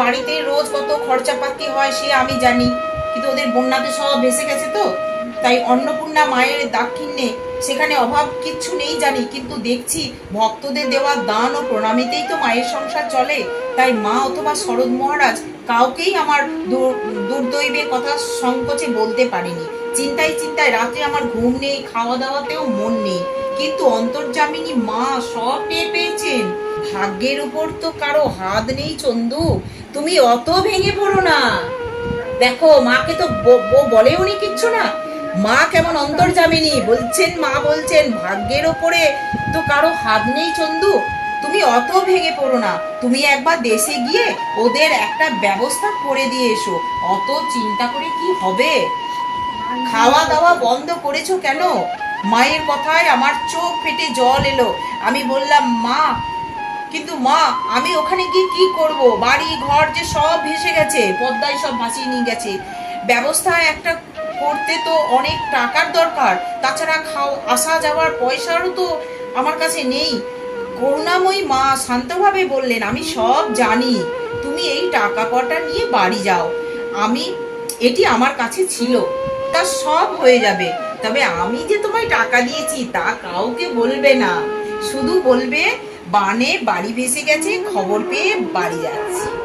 বাড়িতে রোজ কত খরচাপাতি হয় সে আমি জানি, কিন্তু ওদের বন্যাতে সব ভেসে গেছে তো। তাই অন্নপূর্ণা মায়ের দাক্ষিণ্যে সেখানে অভাব কিচ্ছু নেই জানি, কিন্তু দেখছি ভক্তদের দেওয়া দান ও প্রণামীতেই তো মায়ের সংসার চলে। তাই মা অথবা শরৎ মহারাজ কাউকেই আমার দুর্দৈবের কথা সংকোচে বলতে পারিনি। চিন্তায় চিন্তায় রাতে আমার ঘুম নেই, খাওয়া দাওয়াতেও মন নেই, কিন্তু অন্তর্যামিনী মা সব টের পেয়েছেন। ভাগ্যের উপর তো কারো হাত নেই চন্দু, তুমি অত ভেঙে পড়ো না। দেখো মাকে তো বলেও নি কিচ্ছু না। মা কেমন অন্তর্যামিনী বলছেন, মা বলছেন ভাগ্যের ওপরে তো কারো হাত নেই চন্দু, তুমি অত ভেঙে পড়ো না। তুমি একবার দেশে গিয়ে ওদের একটা ব্যবস্থা করে দিয়ে এসো, অত চিন্তা করে কি হবে? খাওয়া দাওয়া বন্ধ করেছো কেন? মায়ের কথায় আমার চোখ ফেটে জল এলো। আমি বললাম মা, কিন্তু মা আমি ওখানে গিয়ে কি করব? বাড়ি ঘর যে সব ভেসে গেছে, পদ্মায় সব ভাসিয়ে নিয়ে গেছে। ব্যবস্থা একটা করতে তো অনেক টাকার দরকার, তাছাড়া আসা যাওয়ার পয়সারও তো আমার কাছে নেই। করুণাময়ী মা শান্তভাবে বললেন, আমি সব জানি, তুমি এই টাকা কটা নিয়ে বাড়ি যাও, আমি এটি আমার কাছে ছিল, তা সব হয়ে যাবে। তবে আমি যে তোমায় টাকা দিয়েছি তা কাউকে বলবে না, শুধু বলবে বানে বাড়ি ভেসে গেছে, খবর পেয়ে বাড়ি যাচ্ছি।